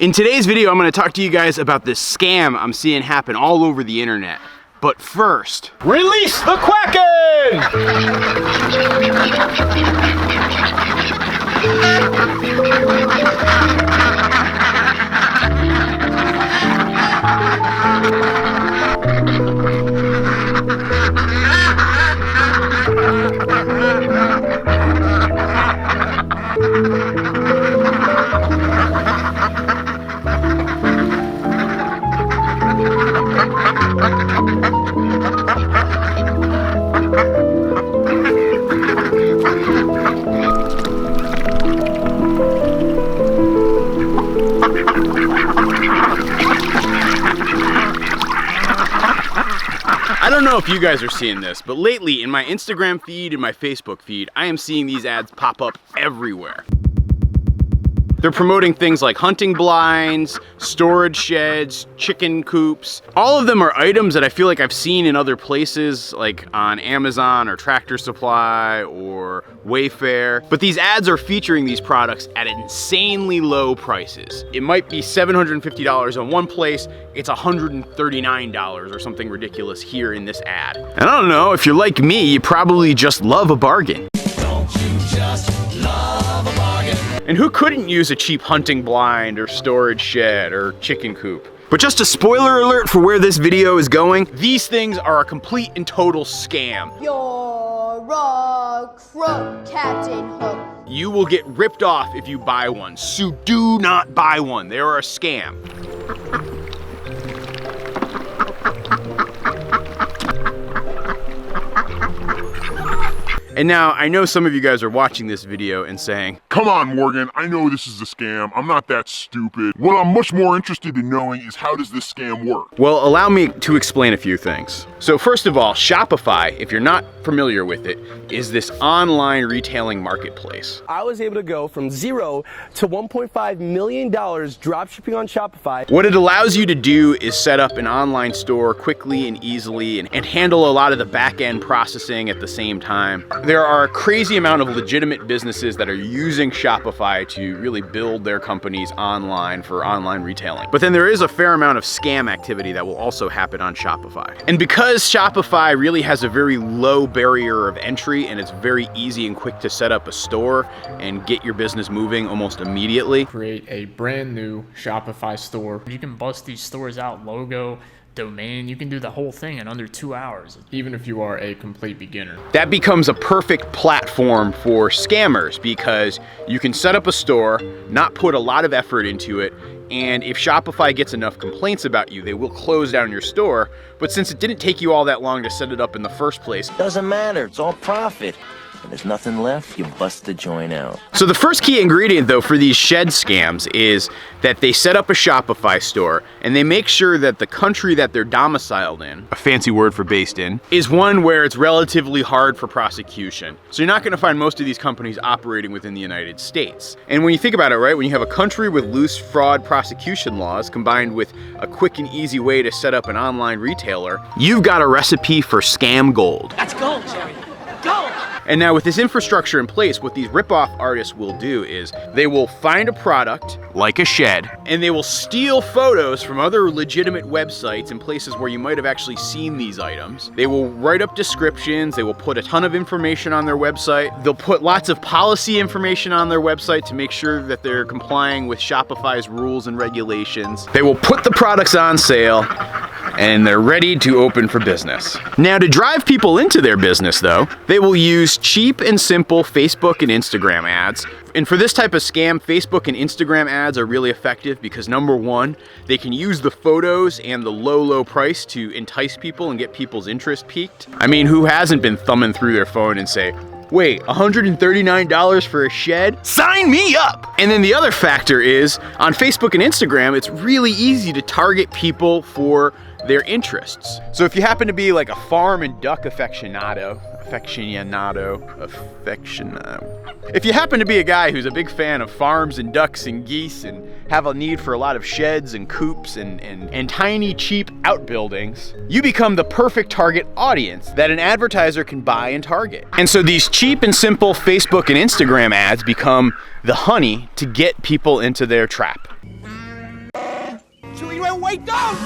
In today's video, I'm going to talk to you guys about this scam I'm seeing happen all over the internet. But first, release the Kraken! I don't know if you guys are seeing this, but lately in my Instagram feed and my Facebook feed, I am seeing these ads pop up everywhere. They're promoting things like hunting blinds, storage sheds, chicken coops. All of them are items that I feel like I've seen in other places, like on Amazon or Tractor Supply or Wayfair. But these ads are featuring these products at insanely low prices. It might be $750 on one place, it's $139 or something ridiculous here in this ad. And I don't know, if you're like me, you probably just love a bargain. Don't you just love a bargain? And who couldn't use a cheap hunting blind or storage shed or chicken coop? But just a spoiler alert for where this video is going, these things are a complete and total scam. You're a crook, Captain Hook. You will get ripped off if you buy one, so do not buy one. They are a scam. And now, I know some of you guys are watching this video and saying, "Come on, Morgan, I know this is a scam. I'm not that stupid. What I'm much more interested in knowing is how does this scam work?" Well, allow me to explain a few things. So first of all, Shopify, if you're not familiar with it, is this online retailing marketplace. I was able to go from $0 to $1.5 million dropshipping on Shopify. What it allows you to do is set up an online store quickly and easily and handle a lot of the back-end processing at the same time. There are a crazy amount of legitimate businesses that are using Shopify to really build their companies online for online retailing. But then there is a fair amount of scam activity that will also happen on Shopify. And because Shopify really has a very low barrier of entry and it's very easy and quick to set up a store and get your business moving almost immediately. Create a brand new Shopify store. You can bust these stores out, logo, domain, you can do the whole thing in under 2 hours, even if you are a complete beginner. That becomes a perfect platform for scammers because you can set up a store, not put a lot of effort into it, and if Shopify gets enough complaints about you, they will close down your store. But since it didn't take you all that long to set it up in the first place, doesn't matter, it's all profit. When there's nothing left, you bust the joint out. So the first key ingredient though for these shed scams is that they set up a Shopify store and they make sure that the country that they're domiciled in, a fancy word for based in, is one where it's relatively hard for prosecution. So you're not gonna find most of these companies operating within the United States. And when you think about it, right, when you have a country with loose fraud prosecution laws combined with a quick and easy way to set up an online retailer, you've got a recipe for scam gold. That's gold, Jerry. Gold! And now with this infrastructure in place, what these rip-off artists will do is they will find a product, like a shed, and they will steal photos from other legitimate websites and places where you might have actually seen these items. They will write up descriptions, they will put a ton of information on their website, they'll put lots of policy information on their website to make sure that they're complying with Shopify's rules and regulations. They will put the products on sale, and they're ready to open for business. Now to drive people into their business though, they will use cheap and simple Facebook and Instagram ads. And for this type of scam, Facebook and Instagram ads are really effective because number one, they can use the photos and the low price to entice people and get people's interest piqued. I mean, who hasn't been thumbing through their phone and say, wait, $139 for a shed? Sign me up! And then the other factor is, on Facebook and Instagram, it's really easy to target people for their interests. So if you happen to be like a farm and duck aficionado, if you happen to be a guy who's a big fan of farms and ducks and geese and have a need for a lot of sheds and coops and tiny cheap outbuildings, you become the perfect target audience that an advertiser can buy and target. And so these cheap and simple Facebook and Instagram ads become the honey to get people into their trap. Wait, don't!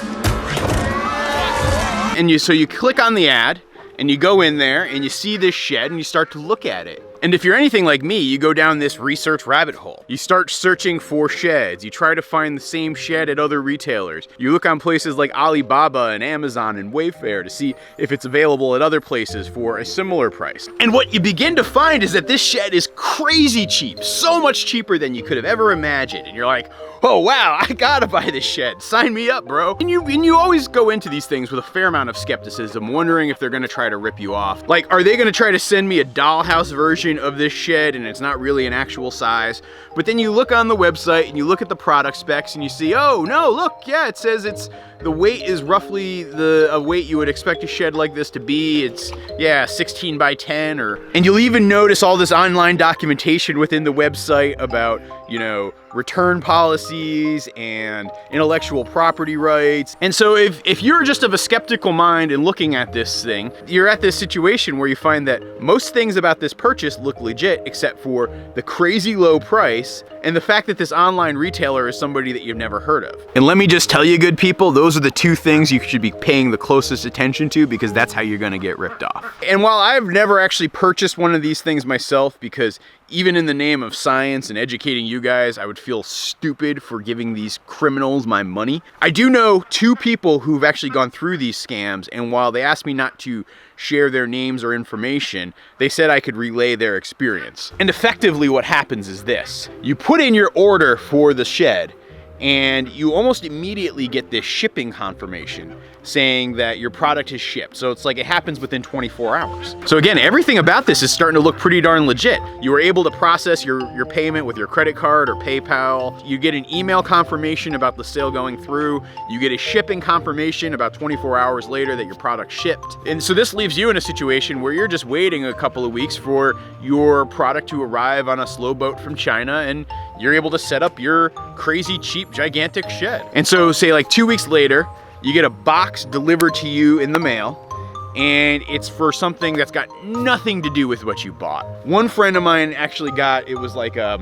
And so you click on the ad, and you go in there, and you see this shed, and you start to look at it. And if you're anything like me, you go down this research rabbit hole. You start searching for sheds. You try to find the same shed at other retailers. You look on places like Alibaba and Amazon and Wayfair to see if it's available at other places for a similar price. And what you begin to find is that this shed is crazy cheap, so much cheaper than you could have ever imagined. And you're like, oh wow, I gotta buy this shed. Sign me up, bro. And you always go into these things with a fair amount of skepticism, wondering if they're gonna try to rip you off. Like, are they gonna try to send me a dollhouse version of this shed and it's not really an actual size? But then you look on the website and you look at the product specs and you see, oh no, look, yeah, it says the weight is roughly a weight you would expect a shed like this to be. It's, yeah, 16 by 10 and you'll even notice all this online documentation within the website about, you know, return policies and intellectual property rights. And so if you're just of a skeptical mind and looking at this thing, you're at this situation where you find that most things about this purchase look legit except for the crazy low price and the fact that this online retailer is somebody that you've never heard of. And let me just tell you, good people, those are the two things you should be paying the closest attention to, because that's how you're gonna get ripped off. And while I've never actually purchased one of these things myself, because even in the name of science and educating you guys, I would feel stupid for giving these criminals my money, I do know two people who've actually gone through these scams, and while they asked me not to share their names or information, they said I could relay their experience. And effectively what happens is this. You put in your order for the shed, and you almost immediately get this shipping confirmation saying that your product is shipped. So it's like it happens within 24 hours. So again, everything about this is starting to look pretty darn legit. You were able to process your payment with your credit card or PayPal. You get an email confirmation about the sale going through. You get a shipping confirmation about 24 hours later that your product shipped. And so this leaves you in a situation where you're just waiting a couple of weeks for your product to arrive on a slow boat from China, and you're able to set up your crazy cheap gigantic shed. And so say like 2 weeks later, you get a box delivered to you in the mail, and it's for something that's got nothing to do with what you bought. One friend of mine actually got, it was like a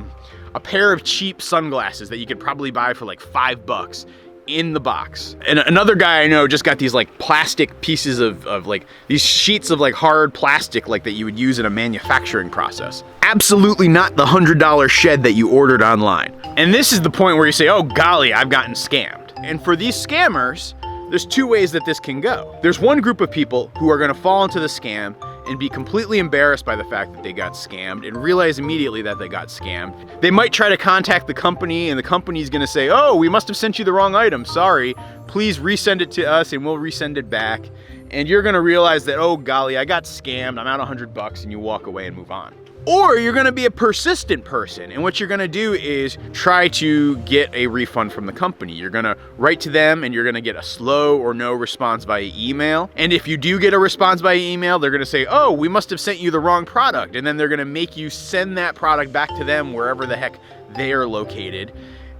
pair of cheap sunglasses that you could probably buy for like $5 in the box. And another guy I know just got these like plastic pieces of like these sheets of like hard plastic like that you would use in a manufacturing process. Absolutely not the $100 shed that you ordered online. And this is the point where you say, oh golly, I've gotten scammed. And for these scammers, there's two ways that this can go. There's one group of people who are gonna fall into the scam and be completely embarrassed by the fact that they got scammed and realize immediately that they got scammed. They might try to contact the company, and the company's gonna say, oh, we must have sent you the wrong item, sorry. Please resend it to us and we'll resend it back. And you're gonna realize that, oh golly, I got scammed, I'm out $100, and you walk away and move on. Or you're gonna be a persistent person, and what you're gonna do is try to get a refund from the company. You're gonna write to them and you're gonna get a slow or no response via email. And if you do get a response via email, they're gonna say, oh, we must have sent you the wrong product. And then they're gonna make you send that product back to them wherever the heck they're located.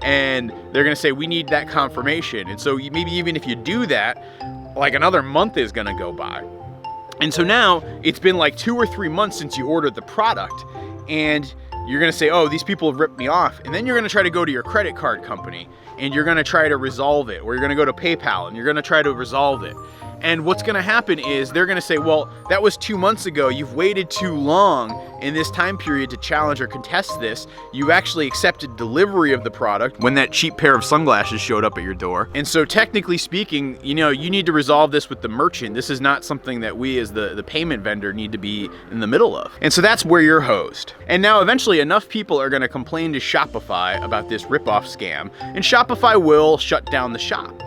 And they're gonna say, we need that confirmation. And so maybe even if you do that, like another month is gonna go by. And so now it's been like 2 or 3 months since you ordered the product, and you're gonna say, oh, these people have ripped me off. And then you're gonna try to go to your credit card company and you're gonna try to resolve it, or you're gonna go to PayPal and you're gonna try to resolve it. And what's gonna happen is they're gonna say, well, that was 2 months ago. You've waited too long in this time period to challenge or contest this. You actually accepted delivery of the product when that cheap pair of sunglasses showed up at your door. And so technically speaking, you know, you need to resolve this with the merchant. This is not something that we as the payment vendor need to be in the middle of. And so that's where you're hosed. And now eventually enough people are gonna complain to Shopify about this ripoff scam, and Shopify will shut down the shop.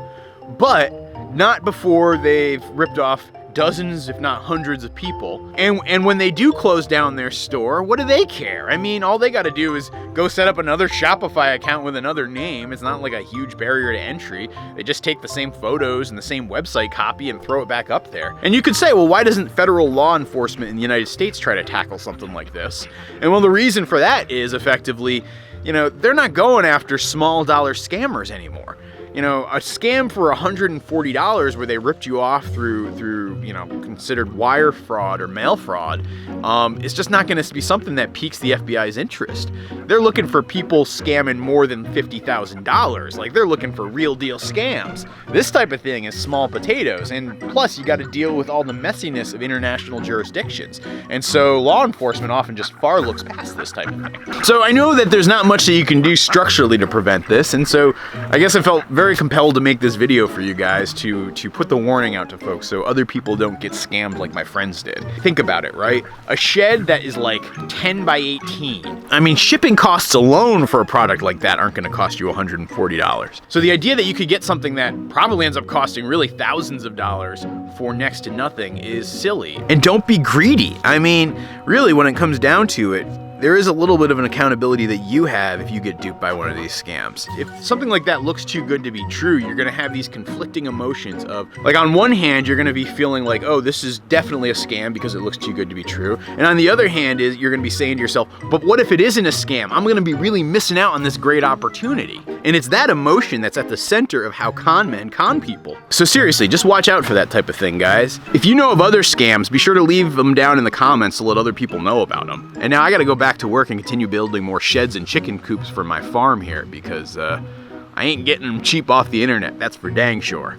But not before they've ripped off dozens, if not hundreds of people. And when they do close down their store, what do they care? I mean, all they gotta do is go set up another Shopify account with another name. It's not like a huge barrier to entry. They just take the same photos and the same website copy and throw it back up there. And you could say, well, why doesn't federal law enforcement in the United States try to tackle something like this? And well, the reason for that is effectively, you know, they're not going after small dollar scammers anymore. you know, a scam for $140 where they ripped you off through you know, considered wire fraud or mail fraud, is just not going to be something that piques the FBI's interest. They're looking for people scamming more than $50,000. Like, they're looking for real deal scams. This type of thing is small potatoes, and plus you got to deal with all the messiness of international jurisdictions. And so law enforcement often just far looks past this type of thing. So I know that there's not much that you can do structurally to prevent this, and so I guess I felt very compelled to make this video for you guys to put the warning out to folks so other people don't get scammed like my friends did. Think about it, right? A shed that is like 10 by 18. I mean, shipping costs alone for a product like that aren't going to cost you $140. So the idea that you could get something that probably ends up costing really thousands of dollars for next to nothing is silly. And don't be greedy. I mean, really, when it comes down to it, there is a little bit of an accountability that you have if you get duped by one of these scams. If something like that looks too good to be true, you're gonna have these conflicting emotions of, like, on one hand, you're gonna be feeling like, oh, this is definitely a scam because it looks too good to be true. And on the other hand, you're gonna be saying to yourself, but what if it isn't a scam? I'm gonna be really missing out on this great opportunity. And it's that emotion that's at the center of how con men con people. So seriously, just watch out for that type of thing, guys. If you know of other scams, be sure to leave them down in the comments to let other people know about them. And now I gotta go back to work and continue building more sheds and chicken coops for my farm here because I ain't getting them cheap off the internet, that's for dang sure.